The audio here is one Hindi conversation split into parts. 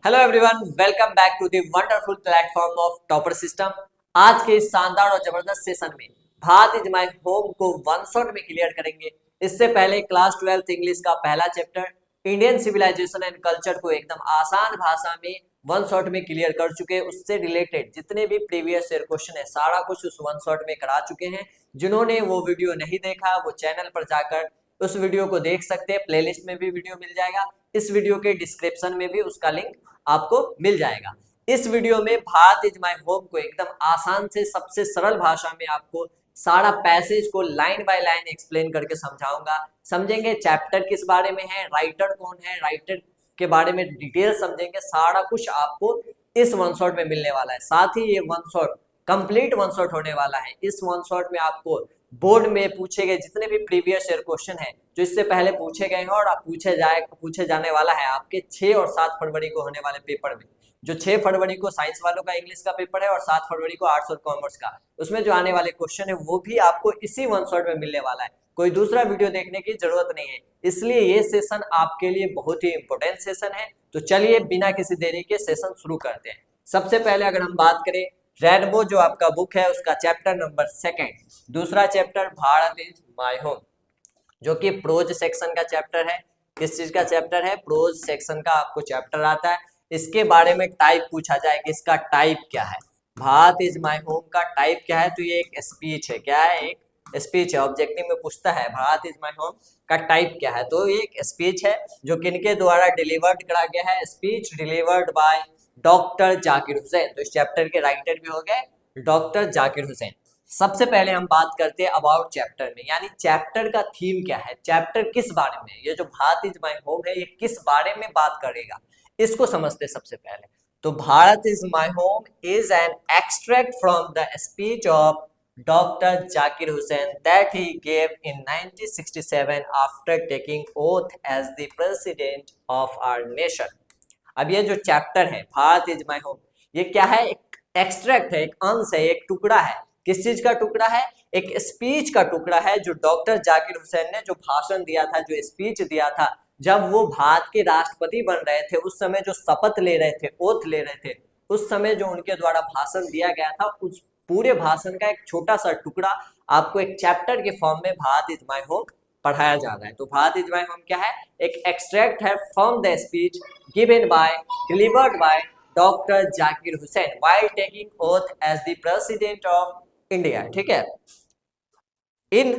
Hello everyone, welcome back to the wonderful platform of topper system. आज के इस शानदार और जबरदस्त सेशन में भारत इज माय होम को वन शॉट में क्लियर करेंगे। इससे पहले क्लास 12 इंग्लिश का पहला chapter Indian civilisation and culture को एकदम आसान भाषा में वन शॉट में क्लियर कर चुके। उससे रिलेटेड जितने भी प्रीवियस ईयर क्वेश्चन है सारा कुछ उस वन शॉट में करा चुके हैं। जिन्होंने वो वीडियो नहीं देखा वो चैनल पर जाकर उस वीडियो को देख सकते हैं। प्लेलिस्ट में भी वीडियो मिल जाएगा, इस वीडियो के डिस्क्रिप्शन में भी उसका लिंक आपको मिल जाएगा। इस वीडियो में भारत इज माय होम को एकदम आसान से सबसे सरल भाषा में आपको सारा पैसेज को लाइन बाय लाइन एक्सप्लेन करके समझाऊंगा। समझेंगे चैप्टर किस बारे में है, राइटर कौन है, राइटर के बारे में डिटेल समझेंगे। सारा कुछ आपको इस वन शॉट में मिलने वाला है। साथ ही ये one shot complete one shot होने वाला है। इस वन शॉट में आपको बोर्ड में पूछे गए जितने भी प्रीवियस ईयर क्वेश्चन हैं जो इससे पहले पूछे गए हैं और आप पूछे जाने वाला है आपके 6 और 7 फरवरी को होने वाले पेपर में। जो 6 फरवरी को साइंस वालों का इंग्लिश का पेपर है और 7 फरवरी को आर्ट्स और कॉमर्स का, उसमें जो आने वाले क्वेश्चन है वो भी आपको इसी वन शॉट में मिलने वाला है। कोई दूसरा वीडियो देखने की जरूरत नहीं है, इसलिए ये सेशन आपके लिए बहुत ही इंपॉर्टेंट सेशन है। तो चलिए बिना किसी देरी के सेशन शुरू करते हैं। सबसे पहले अगर हम बात करें रेनबो जो आपका बुक है उसका चैप्टर नंबर 2, दूसरा chapter Bharat is my home, जो कि प्रोज सेक्शन का चैप्टर है। किस चीज का चैप्टर है? प्रोज सेक्शन का आपको चैप्टर आता है। इसके बारे में टाइप पूछा जाए कि इसका टाइप क्या है। भारत इज माय होम का टाइप क्या है? तो ये एक स्पीच है। क्या है? एक स्पीच है। ऑब्जेक्टिव में पूछता है भारत इज माय होम का टाइप क्या है, तो ये एक स्पीच है जो किनके द्वारा डिलीवर्ड करा गया है। Speech delivered by doctor Zakir Hussain. तो इस चैप्टर के राइटर भी हो गए डॉक्टर जाकिर हुसैन। सबसे पहले हम बात करते हैं अबाउट चैप्टर में, यानी चैप्टर का थीम क्या है, चैप्टर किस बारे में, ये जो भारत इज माय होम है ये किस बारे में बात करेगा, इसको समझते सबसे पहले। तो Bharat is my home is an extract from the speech of doctor Zakir Hussain that he gave in 1967 after taking oath as the president of our nation. अब ये जो चैप्टर है भारत इज माय होम, ये क्या है? एक एक्सट्रैक्ट है, एक अंश है, एक टुकड़ा है। किस चीज का टुकड़ा है? एक स्पीच का टुकड़ा है जो डॉक्टर जाकिर हुसैन ने जो भाषण दिया था, जो स्पीच दिया था जब वो भारत के राष्ट्रपति बन रहे थे। उस समय जो शपथ ले रहे थे, ओथ ले रहे थे, उस समय जो उनके द्वारा भाषण दिया गया था, उस पूरे भाषण का एक छोटा सा टुकड़ा आपको एक चैप्टर के फॉर्म में भारत इज माय होम पढ़ाया जा रहा है। तो भारत इज माय होम क्या है? एक एक्सट्रैक्ट है from the speech given by delivered by doctor Zakir Hussain while taking oath as the president of India। ठीक है। In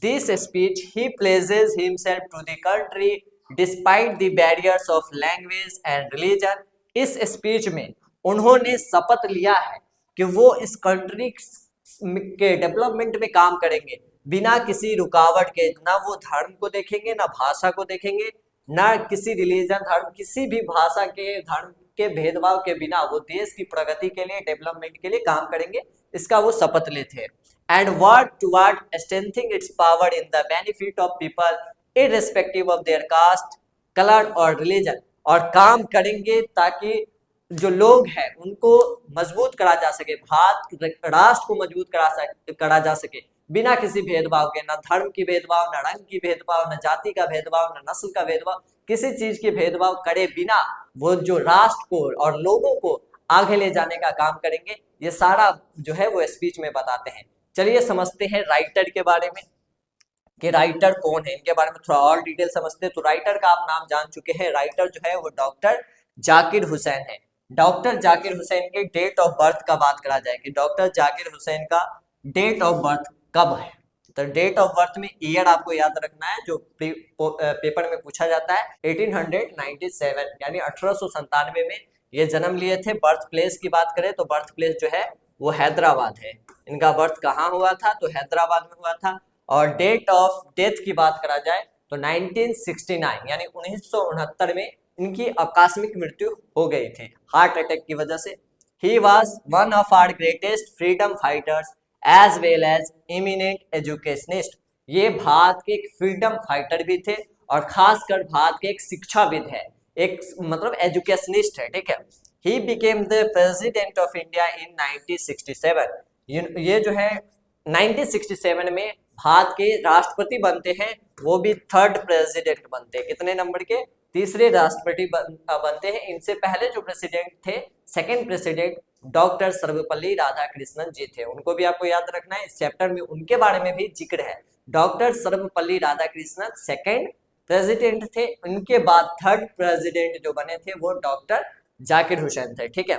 this speech he pledges himself to the country despite the barriers of language and religion। इस स्पीच में उन्होंने शपथ लिया है कि वो इस कंट्री के डेवलपमेंट में काम करेंगे बिना किसी रुकावट के। ना वो धर्म को देखेंगे, ना भाषा को देखेंगे, ना किसी रिलीजन, धर्म, किसी भी भाषा के, धर्म के भेदभाव के बिना वो देश की प्रगति के लिए, डेवलपमेंट के लिए काम करेंगे। इसका वो शपथ लेते हैं। And work toward strengthening it's power in the benefit of people irrespective of their caste, colour और रिलीजन। और काम करेंगे ताकि जो लोग हैं उनको मजबूत करा जा सके, भारत राष्ट्र को मजबूत करा जा सके बिना किसी भेदभाव के। ना धर्म की भेदभाव, ना रंग की भेदभाव, ना जाति का भेदभाव, ना नस्ल का भेदभाव, किसी चीज की भेदभाव करे बिना वो जो राष्ट्र को और लोगों को आगे ले जाने का काम करेंगे। ये सारा जो है वो स्पीच में बताते हैं। चलिए समझते हैं राइटर के बारे में कि राइटर कौन है, इनके बारे में थोड़ा और डिटेल समझते हैं। तो राइटर का आप नाम जान चुके हैं। राइटर जो है वो डॉक्टर जाकिर हुसैन है। डॉक्टर जाकिर हुसैन के डेट ऑफ बर्थ का बात करा जाए कि डॉक्टर जाकिर हुसैन का डेट ऑफ बर्थ कब है, तो डेट ऑफ बर्थ में ईयर आपको याद रखना है जो पेपर में पूछा जाता है। 1897 यानी 1897 में ये जन्म लिए थे। बर्थ प्लेस की बात करें तो बर्थ प्लेस जो है वो हैदराबाद है। इनका बर्थ कहाँ हुआ था? तो हैदराबाद में हुआ था। और डेट ऑफ डेथ की बात करा जाए तो 1969 यानी 1969 में इनकी आकस्मिक मृत्यु हो गई थी हार्ट अटैक की वजह से। He was one of our greatest freedom fighters as well as eminent educationist. ये भारत के एक फ्रीडम फाइटर भी थे और खासकर भारत के एक शिक्षाविद है, एक मतलब एजुकेशनिस्ट है। ठीक है। He became the president of India in 1967। ये जो है 1967 में भारत के राष्ट्रपति बनते हैं, वो भी 3rd प्रेसिडेंट बनते हैं। कितने नंबर के? तीसरे राष्ट्रपति बनते हैं। इनसे पहले जो प्रेसिडेंट थे, second president doctor Sarvepalli Radhakrishnan ji थे। उनको भी आपको याद रखना है, इस चैप्टर में उनके बारे में भी जिक्र है। Doctor Sarvepalli Radhakrishnan second president थे। उनके बाद थर्ड प्रेसिडेंट जो बने थे वो डॉक्टर जाकिर हुसैन थे। ठीक है,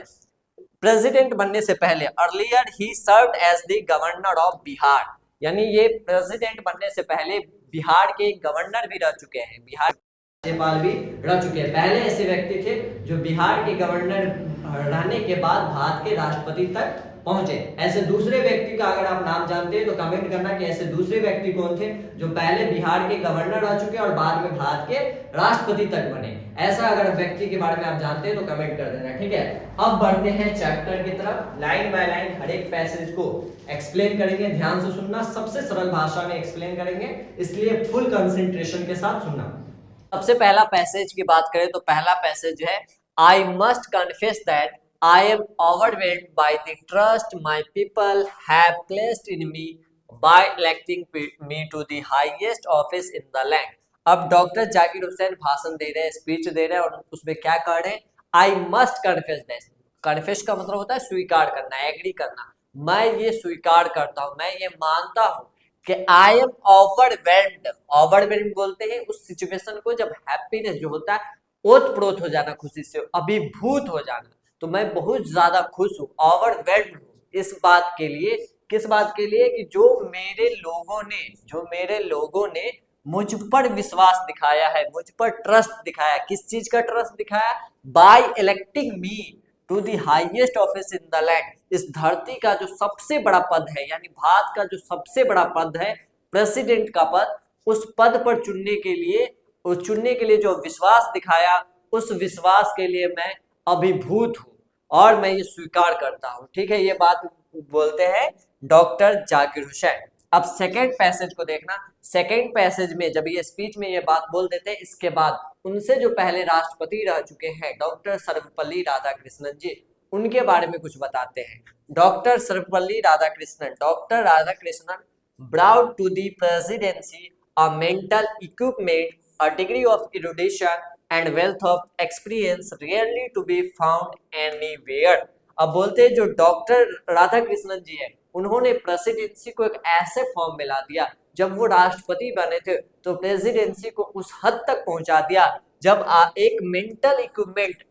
प्रेसिडेंट बनने से पहले earlier he served as the governor of Bihar, यानी ये प्रेसिडेंट बनने से पहले बिहार के गवर्नर भी रह चुके हैं, बिहार राज्यपाल भी रह चुके हैं। पहले ऐसे व्यक्ति थे जो बिहार के गवर्नर रहने के बाद भारत के राष्ट्रपति तक पहुंचे। ऐसे दूसरे व्यक्ति का अगर आप नाम जानते हैं तो कमेंट करना कि ऐसे दूसरे व्यक्ति कौन थे जो पहले बिहार के गवर्नर रह चुके और बाद में भारत के राष्ट्रपति तक बने। ऐसा अगर व्यक्ति के बारे में आप जानते हैं तो कमेंट कर देना। ठीक है, अब बढ़ते हैं चैप्टर की तरफ। लाइन बाय लाइन हर एक पैसेज को एक्सप्लेन करेंगे, ध्यान से सुनना, सबसे सरल भाषा में एक्सप्लेन करेंगे, इसलिए फुल कंसंट्रेशन के साथ सुनना। सबसे पहला पैसेज की बात करें तो पहला पैसेज है, I must confess that I am overwhelmed by the trust my people have placed in me by electing me to the highest office in the land। अब डॉक्टर जाकिर हुसैन भाषण दे रहे हैं, स्पीच दे रहे हैं और उसमें क्या कह रहे हैं, I must confess that. Confess का मतलब होता है स्वीकार करना, एग्री करना। मैं ये स्वीकार करता हूँ, मैं ये मानता हूँ कि आई एम ओवरवेल्म्ड। ओवरवेल्म्ड बोलते हैं उस सिचुएशन को जब हैप्पीनेस जो होता है ओतप्रोत हो जाना, खुशी से अभिभूत हो जाना, तो मैं बहुत ज्यादा खुश हूँ, ओवरवेल्म्ड हूँ इस बात के लिए। किस बात के लिए कि जो मेरे लोगों ने मुझ पर विश्वास दिखाया है, मुझ पर ट्रस्ट दिखाया। किस चीज का ट्रस्ट दिखाया, by electing me to the highest office in the land. इस धरती का जो सबसे बड़ा पद है, यानी भारत का जो सबसे बड़ा पद है, प्रेसिडेंट का पद, उस पद पर चुनने के लिए जो विश्वास दिखाया, उस विश्वास के लिए मैं अभिभूत हूँ और मैं ये स्वीकार करता हूँ। ठीक है, ये बात बोलते हैं डॉक्टर जाकिर हुसैन। अब सेकंड पैसेज को देखना। सेकंड पैसेज में जब ये स्पीच में ये बात बोल देते हैं, इसके बाद उनसे जो पहले राष्ट्रपति रह चुके हैं डॉक्टर सर्वपल्ली राधाकृष्णन जी, उनके बारे में कुछ बताते हैं। Doctor Sarvepalli Radhakrishnan, doctor Radhakrishnan brought to the presidency a mental equipment, a degree of erudition and wealth of experience rarely to be found anywhere। अब बोलते हैं जो डॉक्टर राधाकृष्णन जी है, उन्होंने प्रेसिडेंसी को एक ऐसे फॉर्म में ला दिया, जब वो राष्ट्रपति बने थे तो प्रेसिडेंसी को उस हद तक पहुंचा दिया जब एक मेंटल इक्विपमेंट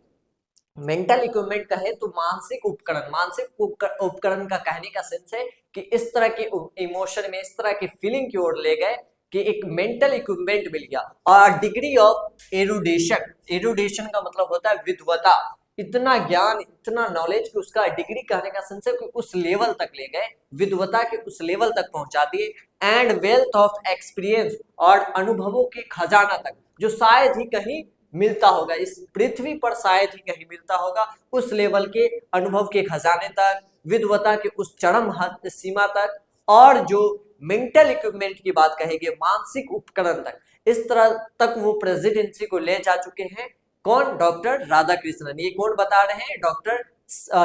कहे तो मानसिक उपकरण का कहने का सेंस है कि इस तरह के इमोशन में, इस तरह की फीलिंग की ओर ले गए कि एक मेंटल इक्विपमेंट मिल गया। और डिग्री ऑफ एरुडेशन का मतलब होता है विद्वता, इतना ज्ञान, इतना नॉलेज कि उसका डिग्री कहने का सेंस है कि उस लेवल तक ले गए, विद्वता के उस लेवल तक पहुंचा दिए। एंड वेल्थ ऑफ एक्सपीरियंस, और अनुभवों के खजाना तक, जो शायद ही कहीं मिलता होगा, इस पृथ्वी पर शायद ही कहीं मिलता होगा, उस लेवल के अनुभव के खजाने तक, विद्वता के उस चरम हद सीमा तक, और जो मेंटल इक्विपमेंट की बात कहेंगे, मानसिक उपकरण तक, इस तरह तक वो प्रेसिडेंसी को ले जा चुके हैं। कौन, डॉक्टर राधाकृष्णन। ये कौन बता रहे हैं, डॉक्टर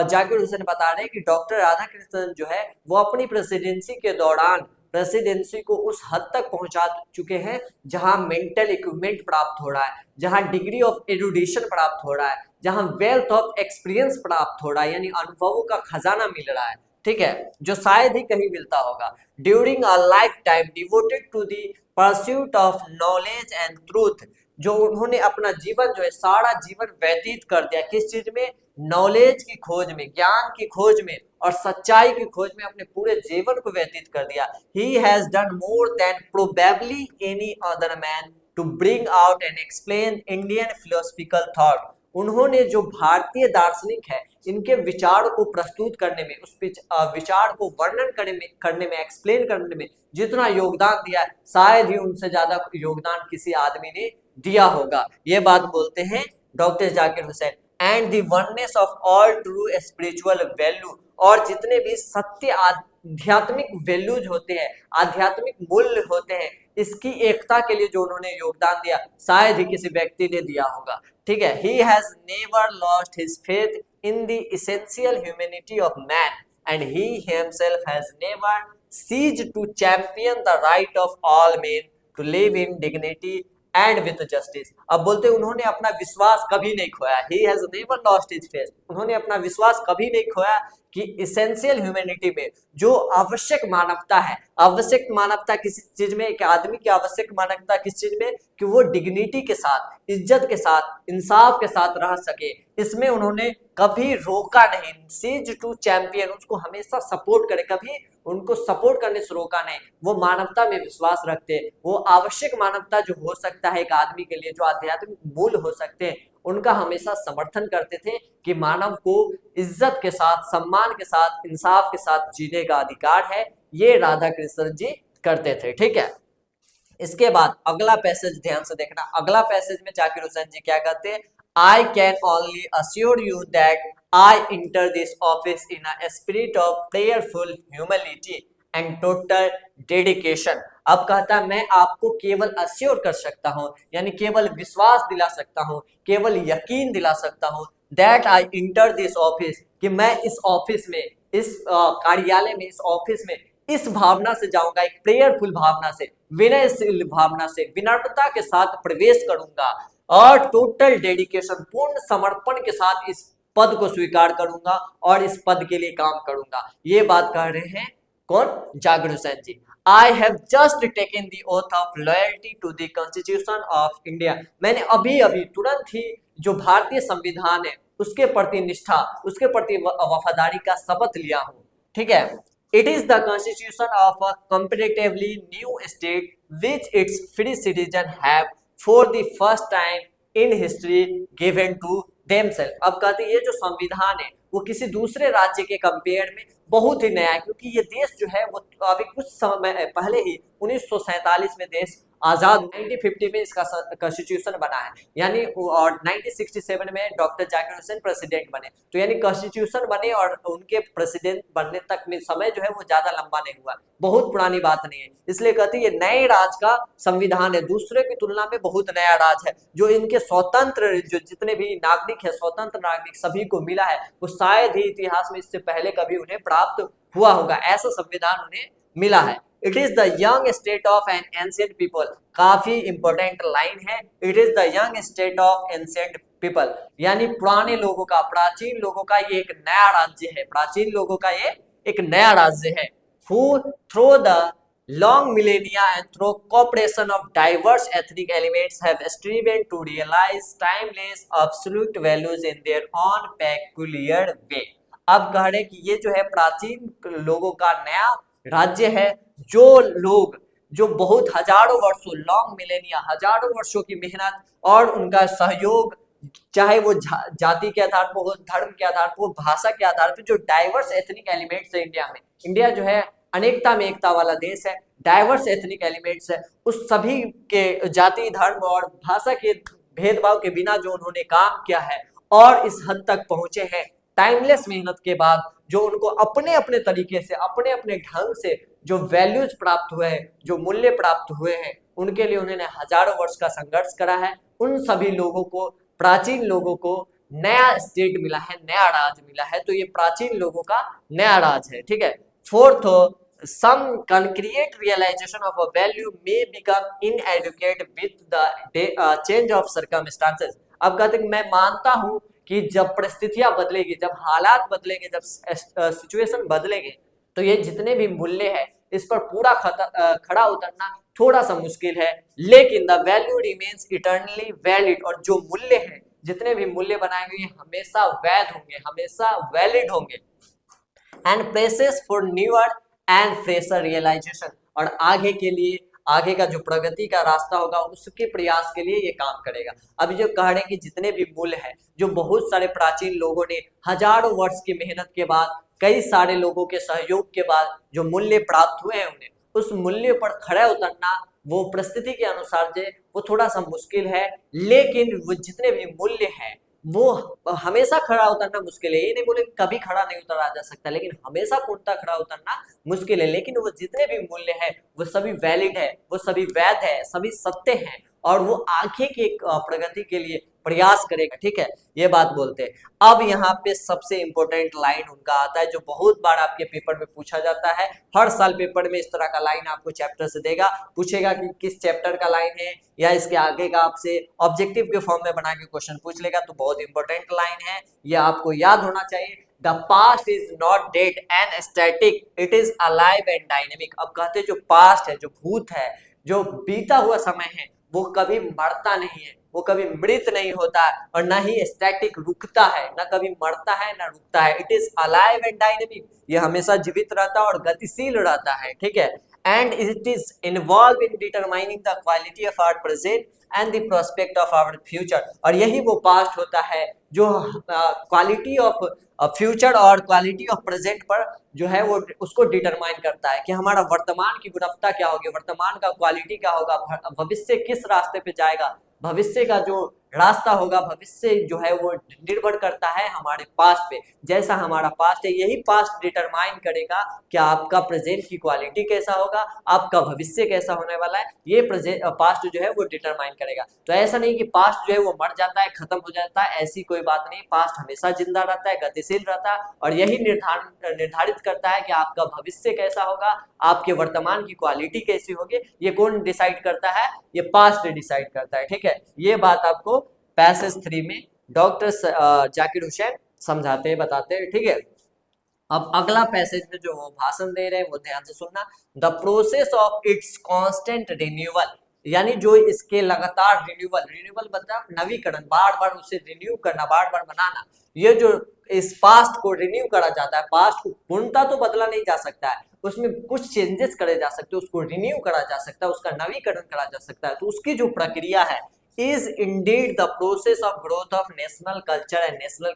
जाकिर हुसैन बता रहे हैं कि डॉक्टर राधाकृष्णन जो है वो अपनी प्रेसिडेंसी के दौरान प्रेसिडेंसी को उस हद तक पहुंचा चुके हैं जहां मेंटल इक्विपमेंट प्राप्त हो रहा है, जहां डिग्री ऑफ एरुडिशन प्राप्त हो रहा है, जहां वेल्थ ऑफ एक्सपीरियंस प्राप्त हो रहा है, यानी अनुभवों का खजाना मिल रहा है। ठीक है, जो शायद ही कहीं मिलता होगा। During a life time devoted to the pursuit of knowledge and truth, जो उन्होंने अपना जीवन जो है सारा जीवन व्यतीत कर दिया किस चीज में, नॉलेज की खोज में, ज्ञान की खोज में और सच्चाई की खोज में अपने पूरे जीवन को व्यतीत कर दिया। He has done more than probably any other man to bring out and explain Indian philosophical thought। उन्होंने जो भारतीय दार्शनिक है इनके विचार को प्रस्तुत करने में, उस विचार को वर्णन करने में, एक्सप्लेन करने में जितना योगदान दिया, शायद ही उनसे ज्यादा योगदान किसी आदमी ने दिया होगा। ये बात बोलते हैं doctor Zakir Hussain. And the oneness of all true spiritual value, और जितने भी सत्य आध्यात्मिक वैल्यूज होते हैं, आध्यात्मिक मूल्य होते हैं, इसकी एकता के लिए जो उन्होंने योगदान दिया, शायद ही किसी व्यक्ति ने दिया होगा। ठीक है, he has never lost his faith in the essential humanity of man and he himself has never ceased to champion the right of all men to live in dignity and with justice. अब बोलते उन्होंने अपना विश्वास कभी नहीं खोया, he has never lost his faith, उन्होंने अपना विश्वास कभी नहीं खोया कि इसेंशियल ह्यूमैनिटी में जो आवश्यक मानवता है, आवश्यक मानवता किसी चीज में, एक आदमी की आवश्यक मानवता किस चीज में, कि वो डिग्निटी के साथ, इज्जत के साथ, इंसाफ के साथ रह सके, इसमें उन्होंने कभी रोका नहीं। सीज टू चैंपियन, उसको हमेशा सपोर्ट करे, कभी उनको सपोर्ट करने से रोका नहीं। वो मानवता में विश्वास रखते, वो आवश्यक मानवता जो हो सकता है एक आदमी के लिए, जो आध्यात्मिक मूल्य हो सकते हैं, उनका हमेशा समर्थन करते थे कि मानव को इज्जत के साथ, सम्मान के साथ, इंसाफ के साथ जीने का अधिकार है। ये राधा कृष्ण जी करते थे। ठीक है, इसके बाद अगला पैसेज ध्यान से देखना। अगला पैसेज में जाकिर हुसैन जी क्या कहते हैं, I can only assure you that I inter this office in a spirit of prayerful humility and total dedication. अब कहता है मैं आपको केवल अश्योर कर सकता हूं, यानी केवल विश्वास दिला सकता हूं, केवल यकीन दिला सकता हूं, that I inter this office, कि मैं इस ऑफिस में, इस कार्यालय में, इस ऑफिस में इस भावना से जाऊंगा, एक प्रेयरफुल भावना से, विनयशील भावना से, विनम्रता के साथ प्रवेश करूंगा और टोटल डेडिकेशन, पूर्ण समर्पण के साथ इस पद को स्वीकार करूंगा और इस पद के लिए काम करूंगा। ये बात कह रहे हैं कौन, Zakir Hussain ji. I have just taken the oath of loyalty to the constitution of India, मैंने अभी अभी तुरंत ही जो भारतीय संविधान है उसके प्रति निष्ठा, उसके प्रति वफादारी का शपथ लिया हूं। ठीक है, it is the constitution of a comparatively new state which its free citizens have for the first time in history given to themselves। अब कहते हैं ये जो संविधान है वो किसी दूसरे राज्य के कंपेयर में बहुत ही नया है, क्योंकि ये देश जो है वो अभी कुछ समय पहले ही 1947 में देश आजाद, 1950 में इसका कॉन्स्टिट्यूशन बना है, यानी और 1967 में डॉक्टर जाकिर हुसैन प्रेसिडेंट बने, तो यानी कॉन्स्टिट्यूशन बने और उनके प्रेसिडेंट बनने तक में समय जो है वो ज्यादा लंबा नहीं हुआ, बहुत पुरानी बात नहीं है। इसलिए कहते हैं ये नए राज का संविधान है, दूसरे की तुलना में बहुत नया राज है, जो इनके स्वतंत्र, जो जितने भी नागरिक है, स्वतंत्र नागरिक सभी को मिला है, वो शायद ही इतिहास में इससे पहले कभी उन्हें प्राप्त हुआ होगा, ऐसा संविधान उन्हें मिला है। It is the young state of N ancient people, काफी इंपॉर्टेंट लाइन है, it is the young state of ancient people, यानी पुराने लोगों का, प्राचीन लोगों का ये एक नया राज्य है, प्राचीन लोगों का ये एक नया राज्य है। Who through the long millennia and through cooperation of diverse ethnic elements have striven to realize timeless absolute values in their own peculiar way। अब कह रहे कि ये जो है प्राचीन लोगों का नया राज्य है, जो लोग, जो बहुत हजारों वर्षों, लॉन्ग मिलेनिया, हजारों वर्षों की मेहनत और उनका सहयोग, चाहे वो जाति के आधार पर हो, धर्म के आधार पर हो, भाषा के आधार पर, जो डाइवर्स एथनिक एलिमेंट्स है इंडिया में, इंडिया जो है अनेकता में एकता वाला देश है, डाइवर्स एथनिक एलिमेंट्स है, उस सभी के जाति, धर्म और भाषा के भेदभाव के बिना जो उन्होंने काम किया है और इस हद तक पहुंचे हैं, टाइमलेस मेहनत के बाद, जो उनको अपने अपने तरीके से, अपने अपने ढंग से जो वैल्यूज प्राप्त हुए हैं, जो मूल्य प्राप्त हुए हैं, उनके लिए उन्होंने हजारों वर्ष का संघर्ष करा है। उन सभी लोगों को, प्राचीन लोगों को नया स्टेट मिला है, नया राज मिला है, तो ये प्राचीन लोगों का नया राज है। ठीक है, fourth, some concrete realization of a value may become inadequate with the change of circumstances। अब कहते हैं मैं मानता हूं कि जब परिस्थितियां बदलेगी, जब हालात बदलेंगे, जब सिचुएशन बदलेंगे, तो ये जितने भी मूल्य है इस पर पूरा खड़ा उतरना थोड़ा सा मुश्किल है, लेकिन the value remains eternally valid, और जो मूल्य है, जितने भी मूल्य बनाएंगे ये हमेशा वैध होंगे, हमेशा वैलिड होंगे। And presses for newer and fresher realisation, और आगे के लिए, आगे का जो प्रगति का रास्ता होगा उसके प्रयास के लिए ये काम करेगा। अभी जो कह रहे हैं कि जितने भी मूल्य हैं, जो बहुत सारे प्राचीन लोगों ने हजारों वर्ष की मेहनत के बाद, कई सारे लोगों के सहयोग के बाद जो मूल्य प्राप्त हुए हैं, उन्हें उस मूल्य पर खड़ा उतरना वो परिस्थिति के अनुसार जो वो थोड़ा सा मुश्किल है, लेकिन वो जितने भी मूल्य हैं वो हमेशा खड़ा उतरना मुश्किल है। ये नहीं बोले कभी खड़ा नहीं उतरा जा सकता, लेकिन हमेशा पूर्णतः खड़ा उतरना मुश्किल है। लेकिन वो जितने भी मूल्य हैं वो सभी वैलिड है, वो सभी वैध है, सभी सत्य हैं, और वो आगे के प्रगति के लिए, प्रयास करेगा। ठीक है, ये बात बोलते हैं। अब यहाँ पे सबसे इंपॉर्टेंट लाइन उनका आता है जो बहुत बार आपके पेपर में पूछा जाता है। हर साल पेपर में इस तरह का लाइन आपको चैप्टर से देगा, पूछेगा कि किस चैप्टर का लाइन है, या इसके आगे का आपसे ऑब्जेक्टिव के फॉर्म में बना के क्वेश्चन पूछ लेगा। तो बहुत इंपॉर्टेंट लाइन है, ये आपको याद होना चाहिए। The past is not dead and static, it is alive and dynamic. अब कहते हैं जो पास्ट है, जो भूत है, जो बीता हुआ समय है, वो कभी मरता नहीं है, वो कभी मृत नहीं होता है, और ना ही स्टैटिक रुकता है, ना कभी मरता है ना रुकता है। It is alive and dynamic, ये हमेशा जीवित रहता है और गतिशील रहता है। ठीक है, and it is involve in determining the quality of our present and the prospect of our future. और यही वो पास्ट होता है जो क्वालिटी ऑफ फ्यूचर और क्वालिटी ऑफ प्रेजेंट पर जो है वो उसको डिटरमाइन करता है कि हमारा वर्तमान की गुणवत्ता क्या होगी, वर्तमान का क्वालिटी क्या होगा, भविष्य किस रास्ते पे जाएगा, भविष्य का जो रास्ता होगा, भविष्य जो है वो निर्भर करता है हमारे पास्ट पे। जैसा हमारा पास्ट है, यही पास्ट डिटरमाइन करेगा कि आपका प्रेजेंट की क्वालिटी कैसा होगा, आपका भविष्य कैसा होने वाला है। ये प्रेजेंट पास्ट जो है वो डिटरमाइन करेगा। तो ऐसा नहीं कि पास्ट जो है वो मर जाता है, खत्म हो जाता है, ऐसी कोई बात नहीं। पास्ट हमेशा जिंदा रहता है, गतिशील रहता है, और यही निर्धारित करता है कि आपका भविष्य कैसा होगा, आपके वर्तमान की क्वालिटी कैसी होगी। ये कौन डिसाइड करता है? ये पास्ट डिसाइड करता है। ठीक है, ये बात आपको पैसेज 3 में डॉक्टर जाकिर हुसैन समझाते हैं, बताते हैं। ठीक है, अब अगला पैसेज में जो वो भाषण दे रहे हैं वो ध्यान से सुनना। The process of its constant renewal, यानी जो इसके लगातार रिन्यूअल मतलब नवीकरण, बार बार उसे रिन्यू करना, बार बार बनाना। ये जो इस पास्ट को रिन्यू करा जाता है, पास्ट को पूर्णता तो बदला नहीं जा सकता है, उसमें कुछ चेंजेस करे जा सकते हैं, उसको रिन्यू करा जा सकता है, उसका नवीकरण करा जा सकता है। तो उसकी जो प्रक्रिया है is Indeed the process of growth of national culture and national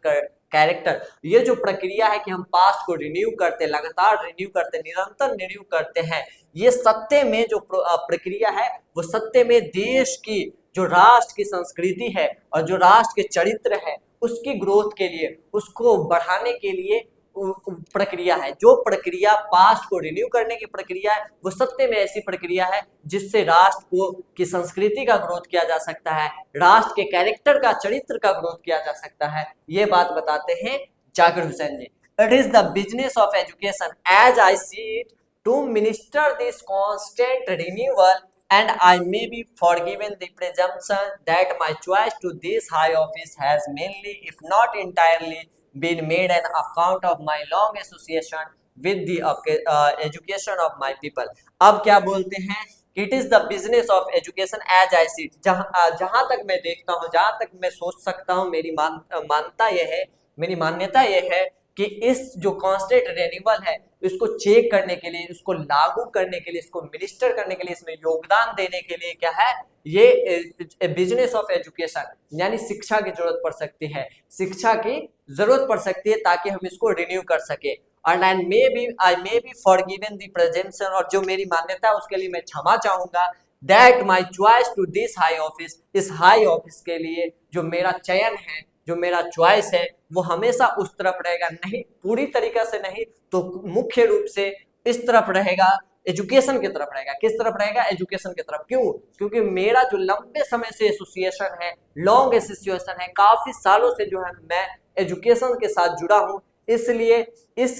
character. ये जो प्रक्रिया है कि हम पास्ट को रिन्यू करते, लगातार रिन्यू करते, निरंतर रिन्यू करते हैं, ये सत्य में जो प्रक्रिया है वो सत्य में देश की, जो राष्ट्र की संस्कृति है और जो राष्ट्र के चरित्र है, उसकी ग्रोथ के लिए, उसको बढ़ाने के लिए प्रक्रिया है। जो प्रक्रिया पास्ट को रिन्यू करने की प्रक्रिया है वो सत्य में ऐसी प्रक्रिया है जिससे राष्ट्र को की संस्कृति का ग्रोथ किया जा सकता है, राष्ट्र के कैरेक्टर का, चरित्र का ग्रोथ किया जा सकता है। ये बात बताते हैं Zakir Hussain ji. It is the business of education as I see it to minister this constant renewal and I may be forgiven the presumption that my choice to this high office has mainly, if not entirely, been made an account of my long association with the education of my people। अब क्या बोलते हैं? It is the business of education as I see it। जहां तक मैं देखता हूं, जहां तक मैं सोच सकता हूं, मेरी मान्यता यह है, मेरी मान्यता यह है कि इस जो कांस्टेंट रिन्यूअल है, इसको चेक करने के लिए, इसको लागू करने के लिए, इसको मिनिस्टर करने के लिए, इसमें योगदान देने के लिए क्या है, ये बिजनेस ऑफ एजुकेशन, यानी शिक्षा की जरूरत पड़ सकती है, शिक्षा की जरूरत पड़ सकती है ताकि हम इसको रिन्यू कर सके। और आई मे बी फॉरगिवन द प्रेजेंशन, और जो मेरी मान्यता है उसके लिए मैं क्षमा चाहूंगा। That my choice to this high office, इस हाई ऑफिस के लिए जो मेरा चयन है, जो मेरा चॉइस है, वो हमेशा उस तरफ रहेगा, नहीं पूरी तरीके से नहीं तो मुख्य रूप से इस तरफ रहेगा, एजुकेशन की तरफ रहेगा। किस तरफ रहेगा? एजुकेशन की तरफ। क्यों? क्योंकि मेरा जो लंबे समय से एसोसिएशन है, लॉन्ग एसोसिएशन है, काफी सालों से जो है मैं एजुकेशन के साथ जुड़ा हूं, इसलिए इस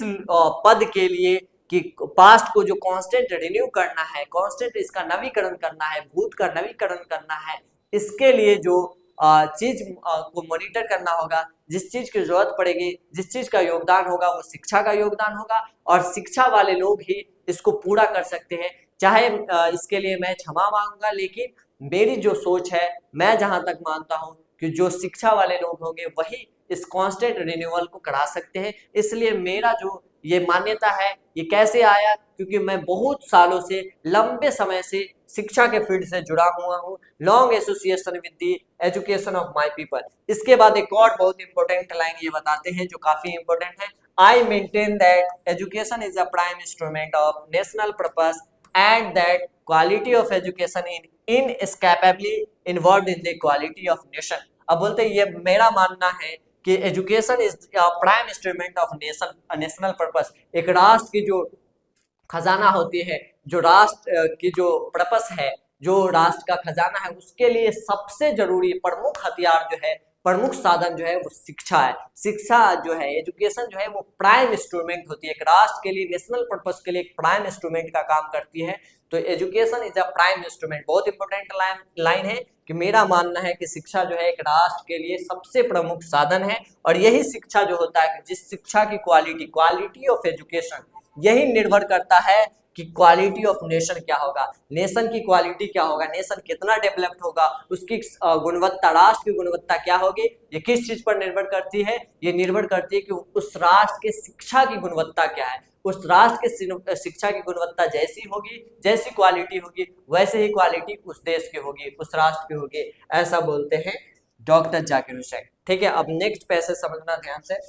पद के लिए कि पास्ट को जो कांस्टेंट रिन्यू करना है, कांस्टेंट इसका नवीकरण करना है, भूत का नवीकरण करना है, इसके लिए जो चीज को मॉनिटर करना होगा, जिस चीज की जरूरत पड़ेगी, जिस चीज का योगदान होगा, वो शिक्षा का योगदान होगा, और शिक्षा वाले लोग ही इसको पूरा कर सकते हैं। चाहे इसके लिए मैं क्षमा मांगूंगा, लेकिन मेरी जो सोच है, मैं जहां तक मानता हूं कि जो शिक्षा वाले लोग होंगे वही इस कांस्टेंट रिन्यूअल को करा सकते हैं। इसलिए मेरा जो ये मान्यता है, ये कैसे आया? क्योंकि मैं बहुत सालों से, लंबे समय से शिक्षा के फील्ड से जुड़ा हुआ हूँ, long association with the education of my people. इसके बाद एक और बहुत इंपॉर्टेंट लाइन ये बताते हैं जो काफी इंपॉर्टेंट है। I maintain that education is a prime instrument of national purpose and that quality of education inescapably involved in the quality of nation. अब बोलते हैं ये मेरा मानना है कि education is prime instrument of national purpose. एक राष्ट्र की जो खजाना होती है, जो राष्ट्र की जो पर्पस है, जो राष्ट्र का खजाना है उसके लिए सबसे जरूरी प्रमुख हथियार जो है, प्रमुख साधन जो है वो शिक्षा है। शिक्षा जो है, एजुकेशन जो है वो प्राइम इंस्ट्रूमेंट होती है एक राष्ट्र के लिए, नेशनल पर्पस के लिए एक प्राइम इंस्ट्रूमेंट का काम करती है। तो education is a prime instrument. बहुत इंपॉर्टेंट लाइन है कि मेरा मानना है कि शिक्षा जो है एक राष्ट्र के लिए सबसे प्रमुख साधन है। और यही शिक्षा जो होता है, जिस शिक्षा की क्वालिटी ऑफ एजुकेशन, यही निर्भर करता है कि क्वालिटी ऑफ नेशन क्या होगा, नेशन की क्वालिटी क्या होगा, नेशन कितना डेवलप्ड होगा, उसकी गुणवत्ता, राष्ट्र की गुणवत्ता क्या होगी, ये किस चीज पर निर्भर करती है, ये निर्भर करती है कि उस राष्ट्र के शिक्षा की गुणवत्ता क्या है। उस राष्ट्र के शिक्षा की गुणवत्ता जैसी होगी, जैसी क्वालिटी होगी, वैसे ही क्वालिटी उस देश की होगी, उस राष्ट्र की होगी, ऐसा बोलते हैं डॉक्टर जाकिर हुसैन। ठीक है, अब नेक्स्ट पैसेज समझना ध्यान से।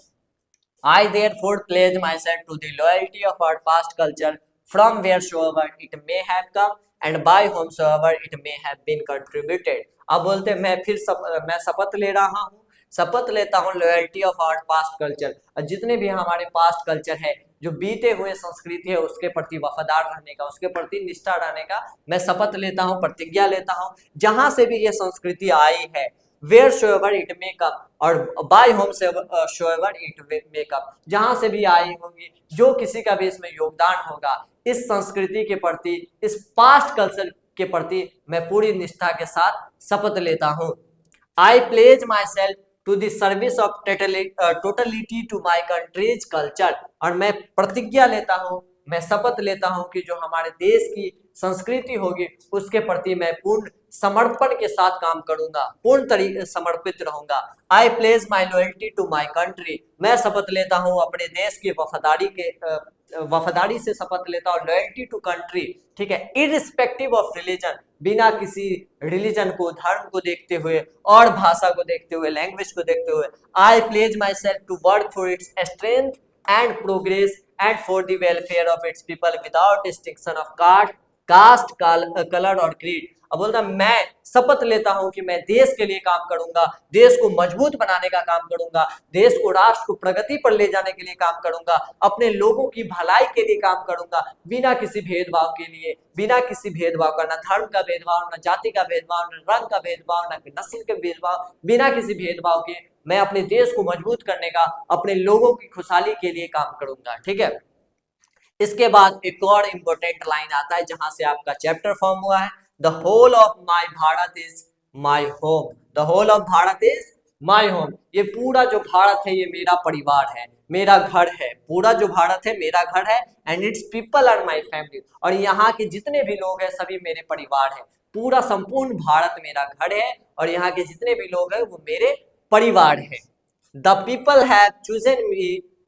I therefore pledge myself to the loyalty of our past culture from wheresoever it may have come and by whomsoever it may have been contributed। अब बोलते हैं मैं शपथ ले रहा हूँ, शपथ लेता हूँ loyalty of our past culture, और जितने भी हमारे पास्ट कल्चर है, जो बीते हुए संस्कृति है, उसके प्रति वफादार रहने का, उसके प्रति निष्ठा रहने का मैं शपथ लेता हूँ, प्रतिज्ञा लेता हूँ। जहां से भी ये संस्कृति आई है, वेयर सोएवर इट मे कम, और बाय होम सोएवर इट मे कम, जहां से भी आई होंगी, जो किसी का भी इसमें योगदान होगा, इस संस्कृति के प्रति, इस पास्ट कल्चर के प्रति मैं पूरी निष्ठा के साथ शपथ लेता हूं। I pledge myself to the service of totality to my country's culture, और मैं प्रतिज्ञा लेता हूं, मैं शपथ लेता हूं कि जो हमारे देश की संस्कृति होगी उसके प्रति मैं पूर्ण समर्पण के साथ काम करूंगा, पूर्ण तरीके समर्पित रहूंगा। I pledge my loyalty to my country, मैं शपथ लेता हूं अपने देश की वफादारी से शपथ लेता हूं, लॉयल्टी टू कंट्री। ठीक है, इररिस्पेक्टिव ऑफ रिलीजन, बिना किसी रिलीजन को, धर्म को देखते हुए और भाषा को देखते हुए, लैंग्वेज को देखते हुए। I pledge myself to work for its strength and progress and for the welfare of its people without distinction of caste, colour और क्रीड। अब बोलता मैं शपथ लेता हूं कि मैं देश के लिए काम करूंगा, देश को मजबूत बनाने का काम करूंगा, देश को, राष्ट्र को प्रगति पर ले जाने के लिए काम करूंगा, अपने लोगों की भलाई के लिए काम करूंगा, बिना किसी भेदभाव के लिए, बिना किसी भेदभाव का, ना धर्म का भेदभाव, ना जाति का भेदभाव, ना रंग का भेदभाव, ना नस्ल के भेदभाव, बिना किसी भेदभाव के मैं अपने देश को मजबूत करने का, अपने लोगों की खुशहाली के लिए काम करूंगा। ठीक है, इसके बाद एक और इंपॉर्टेंट लाइन आता है जहां से आपका चैप्टर फॉर्म हुआ है, the whole of my Bharat is my home, the whole of Bharat is my home. ये पूरा जो भारत है ये मेरा परिवार है, मेरा घर है, पूरा जो भारत है मेरा घर है, and its people are my family, और यहाँ के जितने भी लोग हैं सभी मेरे परिवार है। पूरा संपूर्ण भारत मेरा घर है और यहाँ के जितने भी लोग हैं वो मेरे परिवार है। The people have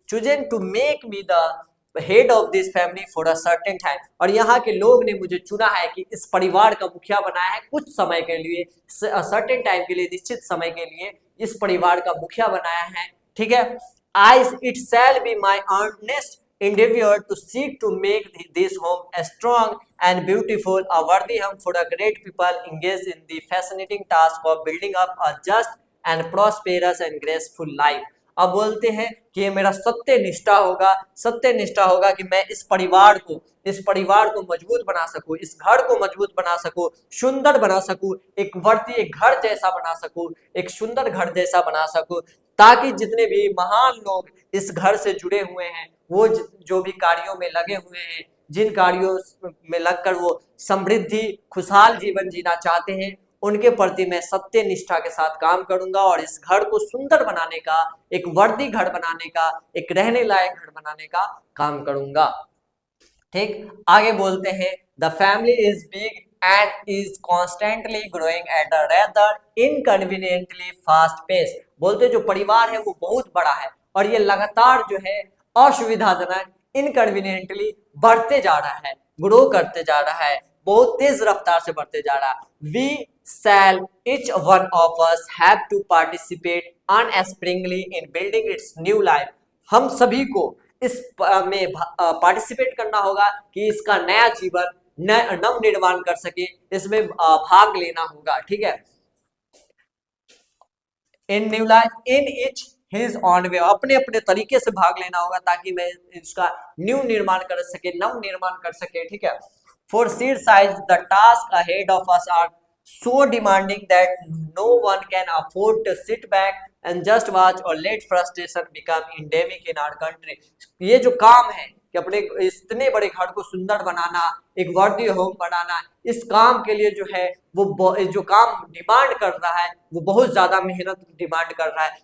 chosen to make me the head of this family for a certain time, और यहाँ के लोग ने मुझे चुना है कि इस परिवार का मुखिया बनाया है कुछ समय के लिए, सर्टेन टाइम के लिए, निश्चित समय के लिए इस परिवार का मुखिया बनाया है। ठीक है, I it shall be my earnest endeavor to seek to make this home a strong and beautiful, a worthy home for a great people engaged in the fascinating task of building up a just and prosperous and graceful life। अब बोलते हैं कि ये मेरा सत्य निष्ठा होगा कि मैं इस परिवार को मजबूत बना सकूं, इस घर को मजबूत बना सकूं, सुंदर बना सकूं, एक घर जैसा बना सकूं, एक सुंदर घर जैसा बना सकूं, ताकि जितने भी महान लोग इस घर से जुड़े हुए हैं, वो जो भी कार्यों में लगे हुए हैं, जिन कार्यों में लगकर वो समृद्धि, खुशहाल जीवन जीना चाहते हैं, उनके प्रति मैं सत्य निष्ठा के साथ काम करूंगा और इस घर को सुंदर बनाने का, एक वर्दी घर बनाने का, एक रहने लायक घर बनाने का काम करूंगा। ठीक, आगे बोलते हैं the family is big and is constantly growing at a rather inconveniently fast pace। बोलते जो परिवार है वो बहुत बड़ा है और ये लगातार जो है असुविधाजनक, इनकन्वीनियंटली बढ़ते जा रहा है, ग्रो करते जा रहा है, बहुत तेज रफ्तार से बढ़ते जा रहा है। We shall each one of us have to participate unsparingly in building its new life। हम सभी को इस में पार्टिसिपेट करना होगा कि इसका नया जीवन नव निर्माण कर सके, इसमें भाग लेना होगा। ठीक है, in new life in each his own way, अपने अपने तरीके से भाग लेना होगा ताकि मैं इसका न्यू निर्माण कर सके, नव निर्माण कर सके। ठीक है, For sheer size, the tasks ahead of us are so demanding that no one can afford to sit back and just watch or let frustration become endemic in our country. ये जो काम है कि अपने इतने बड़े घर को सुंदर बनाना, एक वर्दी होम बनाना, इस काम के लिए जो है वो जो काम डिमांड कर रहा है वो बहुत ज्यादा मेहनत डिमांड कर रहा है।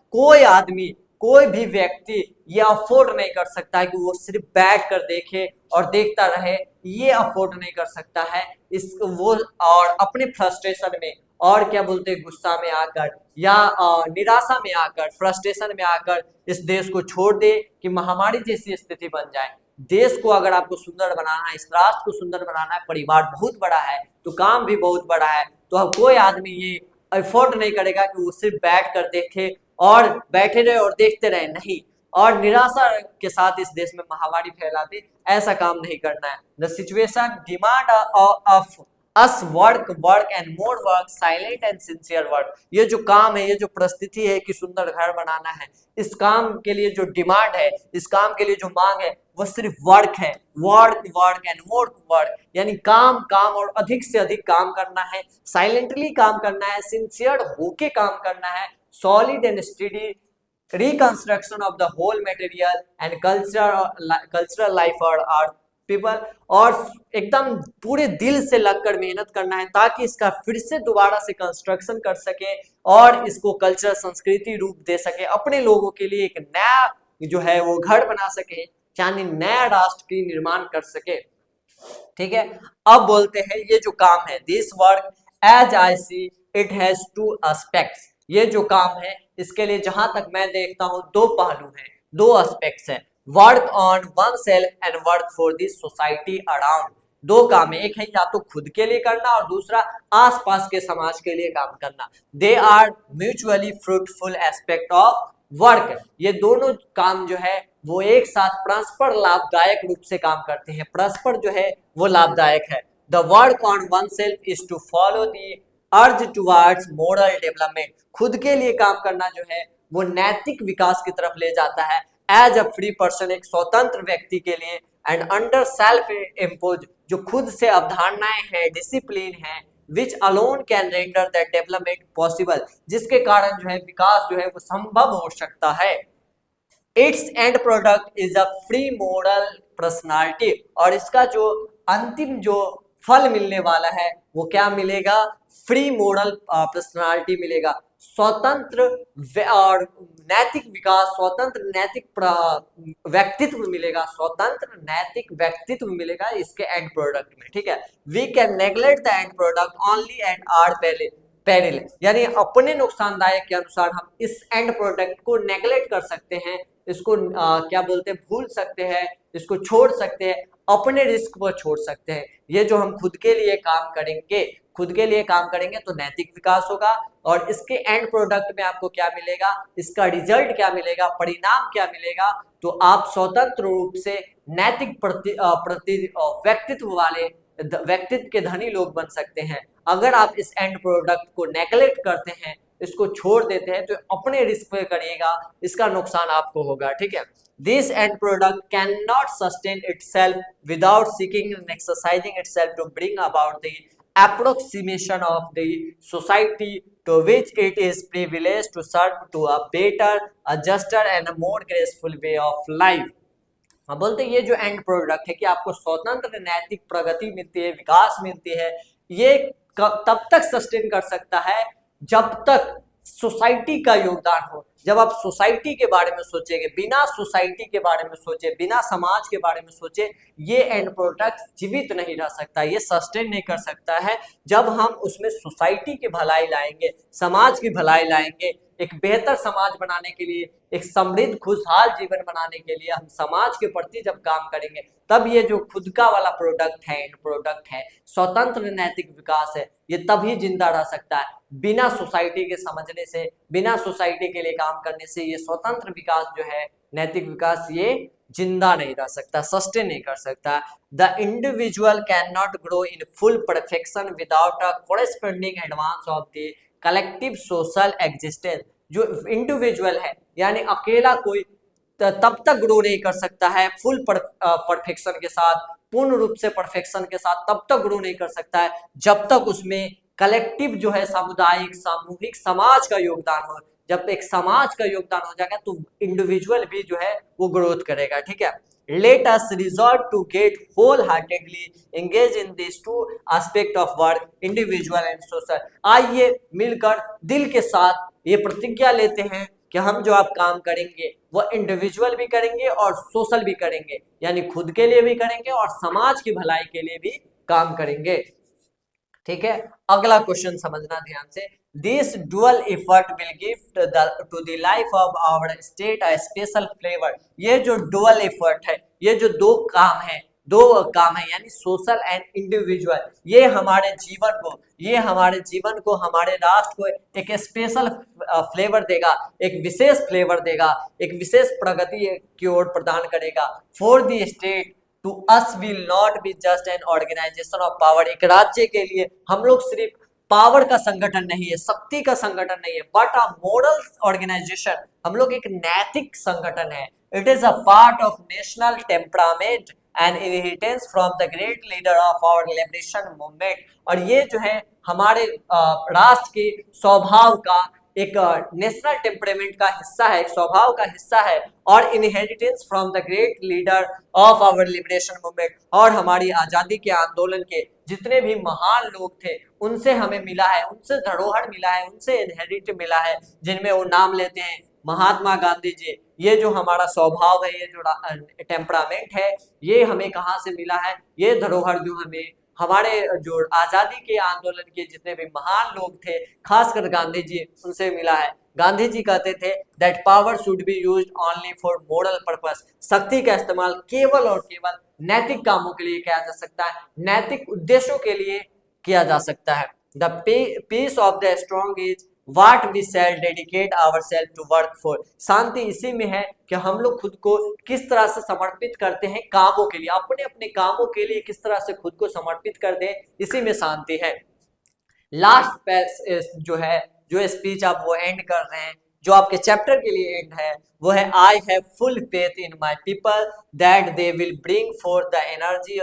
कोई भी व्यक्ति ये अफोर्ड नहीं कर सकता है कि वो सिर्फ बैठ कर देखे और देखता रहे, ये अफोर्ड नहीं कर सकता है इस वो और अपने फ्रस्ट्रेशन में और क्या बोलते हैं गुस्सा में आकर या निराशा में आकर फ्रस्ट्रेशन में आकर इस देश को छोड़ दे कि महामारी जैसी स्थिति बन जाए। देश को अगर आपको सुंदर बनाना है, इस राष्ट्र को सुंदर बनाना है, परिवार बहुत बड़ा है तो काम भी बहुत बड़ा है, तो अब कोई आदमी ये अफोर्ड नहीं करेगा कि वो सिर्फ बैठ कर देखे और बैठे रहे और देखते रहे, नहीं, और निराशा के साथ इस देश में महामारी फैला दे, ऐसा काम नहीं करना है। The situation demand of us work and more work, silent and sincere work. ये जो काम है, ये जो परिस्थिति है कि सुंदर घर बनाना है, इस काम के लिए जो डिमांड है, इस काम के लिए जो मांग है वो सिर्फ वर्क है, वर्क एंड मोर वर्क, यानी काम और अधिक से अधिक काम करना है, साइलेंटली काम करना है, सिंसियर होके काम करना है, solid and study reconstruction of the whole material and cultural life और पीपल, और एकदम पूरे दिल से लगकर मेहनत करना है ताकि इसका फिर से दोबारा से कंस्ट्रक्शन कर सके और इसको कल्चर संस्कृति रूप दे सके, अपने लोगों के लिए एक नया जो है वो घर बना सके, यानी नया राष्ट्र की निर्माण कर सके। ठीक है, अब बोलते हैं ये जो काम है, this work as I see it has two aspects. ये जो काम है इसके लिए जहां तक मैं देखता हूं दो पहलू हैं, दो एस्पेक्ट्स हैं, work on one self and work for the society around. दो काम है, एक है या तो खुद के लिए करना और दूसरा आसपास के समाज के लिए काम करना। They are mutually fruitful aspect of work. ये दोनों काम जो है वो एक साथ परस्पर लाभदायक रूप से काम करते हैं, परस्पर जो है वो लाभदायक है। The work on oneself is to follow the urge towards moral development. खुद के लिए काम करना जो है वो नैतिक विकास की तरफ ले जाता है। एज अ फ्री पर्सन, एक स्वतंत्र व्यक्ति के लिए, एंड अंडर सेल्फ इम्पोज, जो खुद से अवधारणाएं हैं, डिसिप्लिन है, which alone can render that development possible, जिसके कारण जो है विकास जो है वो संभव हो सकता है। It's and product is a free moral personality, और इसका जो अंतिम जो फल मिलने वाला है वो क्या मिलेगा, फ्री मोरल पर्सनालिटी मिलेगा, स्वतंत्र और नैतिक विकास, स्वतंत्र नैतिक व्यक्तित्व मिलेगा, स्वतंत्र नैतिक व्यक्तित्व मिलेगा इसके एंड प्रोडक्ट में। ठीक है, we can neglect the end product only at our peril, यानी अपने नुकसानदायक के अनुसार हम इस एंड प्रोडक्ट को नेग्लेक्ट कर सकते हैं, इसको क्या बोलते हैं, भूल सकते हैं, इसको छोड़ सकते हैं, अपने रिस्क पर छोड़ सकते हैं। ये जो हम खुद के लिए काम करेंगे तो नैतिक विकास होगा, और इसके एंड प्रोडक्ट में आपको क्या मिलेगा, इसका रिजल्ट क्या मिलेगा, परिणाम क्या मिलेगा, तो आप स्वतंत्र रूप से नैतिक व्यक्तित्व के धनी लोग बन सकते हैं। अगर आप इस एंड प्रोडक्ट को नेग्लेक्ट करते हैं, इसको छोड़ देते हैं, तो अपने रिस्क पे करिएगा, इसका नुकसान आपको होगा। ठीक है, this and product can not sustain itself without seeking and exercising itself to bring about the approximation of the society to which it is privileged to serve to a better, a juster and a more graceful way of life। हम बोलते हैं ये जो एंड प्रोडक्ट है कि आपको स्वतंत्र नैतिक प्रगति मिलती है, विकास मिलती है, ये तब तक सस्टेन कर सकता है जब तक सोसाइटी का योगदान हो। जब आप सोसाइटी के बारे में सोचेंगे, बिना सोसाइटी के बारे में सोचे, बिना समाज के बारे में सोचे, ये एंड प्रोडक्ट जीवित नहीं रह सकता, ये सस्टेन नहीं कर सकता है। जब हम उसमें सोसाइटी की भलाई लाएंगे, समाज की भलाई लाएंगे, एक बेहतर समाज बनाने के लिए, एक समृद्ध खुशहाल जीवन बनाने के लिए हम समाज के प्रति जब काम करेंगे, तब ये जो खुद का वाला प्रोडक्ट है, एंड प्रोडक्ट है, स्वतंत्र नैतिक विकास है, ये तभी जिंदा रह सकता है। बिना सोसाइटी के समझने से, बिना सोसाइटी के लिए काम करने से ये स्वतंत्र विकास जो है, नैतिक विकास, ये जिंदा नहीं रह सकता, सस्टेन नहीं कर सकता। The individual can not grow in full perfection without a corresponding advance of the collective social existence. जो इंडिविजुअल है यानी अकेला कोई तब तक ग्रो नहीं कर सकता है फुल परफेक्शन के साथ, पूर्ण रूप से परफेक्शन के साथ तब तक ग्रो नहीं कर सकता है जब तक उसमें कलेक्टिव जो है सामुदायिक सामूहिक समाज का योगदान हो। जब एक समाज का योगदान हो जाएगा तो इंडिविजुअल भी जो है वो ग्रोथ करेगा। ठीक है, let us resort to get wholeheartedly engaged in these two aspect of work, individual and social। आइए मिलकर दिल के साथ ये प्रतिज्ञा लेते हैं कि हम जो आप काम करेंगे वो इंडिविजुअल भी करेंगे और सोशल भी करेंगे, यानी खुद के लिए भी करेंगे और समाज की भलाई के लिए भी काम करेंगे। ठीक है, अगला क्वेश्चन समझना ध्यान से। This dual effort will give to the life of our state a special flavour. ये जो डुअल इफर्ट है, ये जो दो काम है यानी सोशल एंड इंडिविजुअल, ये हमारे जीवन को हमारे राष्ट्र को एक स्पेशल फ्लेवर देगा, एक विशेष फ्लेवर देगा, एक विशेष प्रगति की ओर प्रदान करेगा। For the state to us will not be just an organisation of power. एक राज्य के लिए हम लोग सिर्फ पावर का संगठन नहीं है, शक्ति का संगठन नहीं है, बट अ मॉरल ऑर्गेनाइजेशन। हम लोग एक नैतिक संगठन है। It is a part of national temperament and inheritance from the great leader of our liberation movement. और ये जो है हमारे राष्ट्र के स्वभाव का एक नेशनल टेम्परामेंट का हिस्सा है, एक स्वभाव का हिस्सा है, और inheritance from the great leader of our liberation movement. और हमारी आजादी के आंदोलन के जितने भी महान लोग थे उनसे हमें मिला है, उनसे धरोहर मिला है, उनसे इनहेरिट मिला है, जिनमें वो नाम लेते हैं महात्मा गांधी जी। ये जो हमारा स्वभाव है, ये जो टेम्परामेंट है, ये हमें कहाँ से मिला है? ये धरोहर जो हमें हमारे जो आजादी के आंदोलन के जितने भी महान लोग थे, खासकर गांधी जी, उनसे मिला है। गांधी जी कहते थे that power should be used only for moral purpose. शक्ति का इस्तेमाल केवल और केवल नैतिक कामों के लिए किया जा सकता है, नैतिक उद्देश्यों के लिए किया जा सकता है। The peace of the strong is what we shall dedicate ourselves to work for. शांति इसी में है कि हम लोग खुद को किस तरह से समर्पित करते हैं कामों के लिए, अपने अपने कामों के लिए किस तरह से खुद को समर्पित कर दें, इसी में शांति है। लास्ट जो स्पीच आप वो एंड कर रहे हैं, जो आपके चैप्टर के लिए एंड है, वो है I have full faith in my people that they will bring for the energy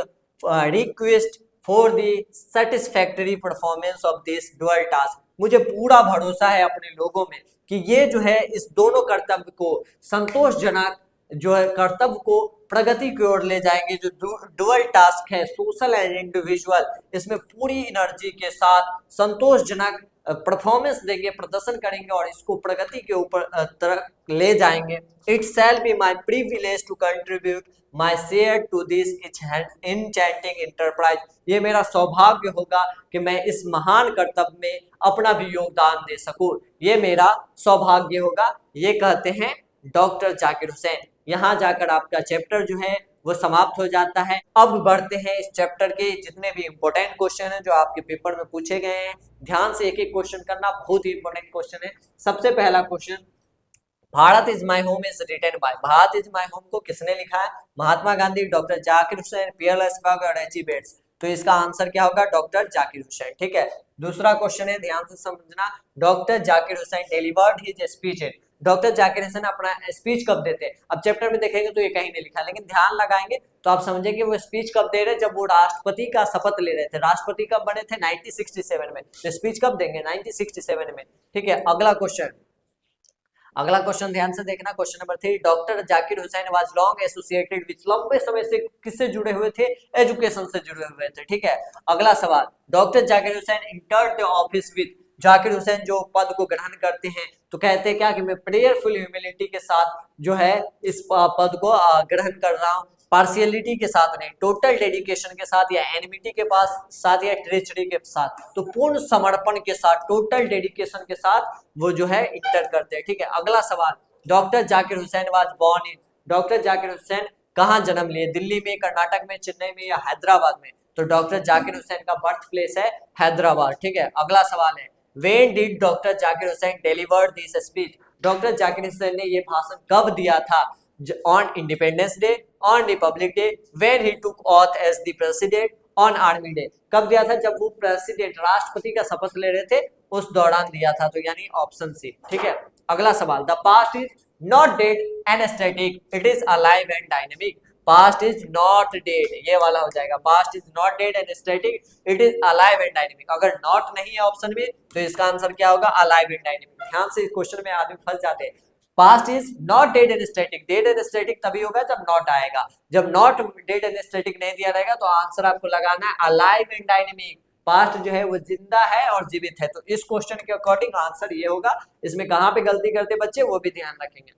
request for the satisfactory performance of this dual task. मुझे पूरा भरोसा है अपने लोगों में कि ये जो है इस दोनों कर्तव्य को संतोषजनक जो है कर्तव्य को प्रगति की ओर ले जाएंगे। जो डुअल टास्क है सोशल एंड इंडिविजुअल, इसमें पूरी एनर्जी के साथ संतोषजनक परफॉर्मेंस देंगे, प्रदर्शन करेंगे और इसको प्रगति के ऊपर तरफ ले जाएंगे। It shall be my privilege to contribute my share to this enchanting enterprise. ये मेरा सौभाग्य होगा कि मैं इस महान कर्तव्य में अपना भी योगदान दे सकूं, ये मेरा सौभाग्य होगा। ये कहते हैं डॉक्टर जाकिर हुसैन। यहाँ जाकर आपका चैप्टर जो है वो समाप्त हो जाता है। अब बढ़ते हैं इस चैप्टर के जितने भी इंपॉर्टेंट क्वेश्चन हैं जो आपके पेपर में पूछे गए हैं। ध्यान से एक एक क्वेश्चन करना, बहुत ही इंपॉर्टेंट क्वेश्चन है। सबसे पहला question, Bharat is my home is written by. Bharat is my home को किसने लिखा है? महात्मा गांधी, डॉक्टर जाकिर हुसैन, पीएल एशफाक और एच.ई. बेट्स। तो इसका आंसर क्या होगा? डॉक्टर जाकिर हुसैन। ठीक है, दूसरा क्वेश्चन है, ध्यान से समझना, doctor Zakir Hussain delivered his speech at. Doctor Zakir Hussain अपना स्पीच कब देते हैं? अब चैप्टर में देखेंगे तो ये कहीं नहीं लिखा, लेकिन ध्यान लगाएंगे तो आप समझेंगे वो स्पीच कब दे रहे, जब वो राष्ट्रपति का शपथ ले रहे थे। राष्ट्रपति कब बने थे? 1967 में। तो स्पीच कब देंगे? 1967 में। ठीक है, अगला क्वेश्चन ध्यान से देखना, question number 3, doctor Zakir Hussain was long associated with, लंबे समय से किससे जुड़े हुए थे? एजुकेशन से जुड़े हुए थे। ठीक है, अगला सवाल, doctor Zakir Hussain entered the office with. Zakir Hussain जो पद को ग्रहण करते हैं तो कहते हैं क्या कि मैं प्रेयरफुल ह्यूमिलिटी के साथ जो है इस पद को ग्रहण कर रहा हूँ, पार्शियलिटी के साथ नहीं, टोटल डेडिकेशन के साथ या एनिमिटी के साथ या ट्रेचरी के साथ। तो पूर्ण समर्पण के साथ, टोटल डेडिकेशन के साथ वो जो है इंटर करते हैं। ठीक है, अगला सवाल, doctor Zakir Hussain was born in. Doctor Zakir Hussain कहाँ जन्म लिए? दिल्ली में, कर्नाटक में, चेन्नई में या हैदराबाद में? तो डॉक्टर जाकिर हुसैन का बर्थ प्लेस है हैदराबाद। ठीक है, अगला सवाल है, When did Dr. Zakir Hussain deliver this speech? Doctor Zakir Hussain ने ये भाषण कब दिया था? On Independence Day, on Republic Day, when he took oath as the president, on Army Day। कब दिया था? जब वो प्रेसिडेंट राष्ट्रपति का शपथ ले रहे थे उस दौरान दिया था। तो यानी ऑप्शन सी। ठीक है, अगला सवाल, the past is not dead and static, it is alive and dynamic. Past is not dead, ये वाला हो जाएगा, past is not dead and static, it is alive and dynamic. अगर नॉट नहीं है ऑप्शन में तो इसका आंसर क्या होगा, अलाइव एंड डायनेमिक। ध्यान से इस क्वेश्चन में आदमी फंस जाते हैं। Past is not dead and static, dead and static तभी होगा जब नॉट आएगा, जब नॉट डेड एंड स्टैटिक नहीं दिया रहेगा तो आंसर आपको लगाना है अलाइव एंड डायनेमिक। पास्ट जो है वो जिंदा है और जीवित है, तो इस क्वेश्चन के अकॉर्डिंग आंसर ये होगा। इसमें कहां पे गलती करते बच्चे वो भी ध्यान रखेंगे।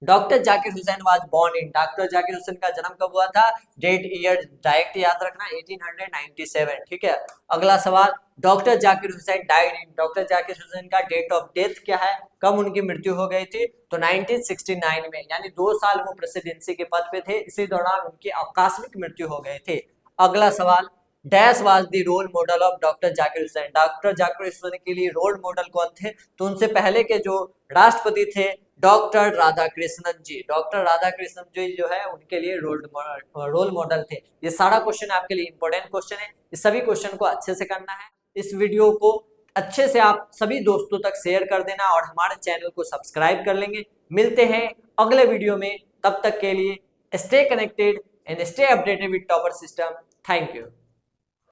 Doctor Zakir Hussain was born in, doctor Zakir Hussain का जन्म कब हुआ था, डेट ईयर डायरेक्ट याद रखना 1897, ठीक है। अगला सवाल, doctor Zakir Hussain died in, doctor Zakir Hussain का डेट ऑफ डेथ क्या है, कब उनकी मृत्यु हो गई थी, तो 1969 में, यानी 2 साल वो प्रेसिडेंसी के पद पे थे, इसी दौरान उनकी आकस्मिक मृत्यु हो गए थे। अगला सवाल, dash was the role model of doctor Zakir Hussain, doctor Zakir Hussain के लिए रोल मॉडल कौन थे, तो उनसे पहले के जो राष्ट्रपति थे डॉक्टर राधाकृष्णन जी, डॉक्टर राधाकृष्णन जी जो है उनके लिए रोल मॉडल थे। ये सारा क्वेश्चन आपके लिए इंपॉर्टेंट क्वेश्चन है, इस सभी क्वेश्चन को अच्छे से करना है। इस वीडियो को अच्छे से आप सभी दोस्तों तक शेयर कर देना और हमारे चैनल को सब्सक्राइब कर लेंगे। मिलते हैं अगले वीडियो में, तब तक के लिए stay connected and stay updated with topper system. Thank you.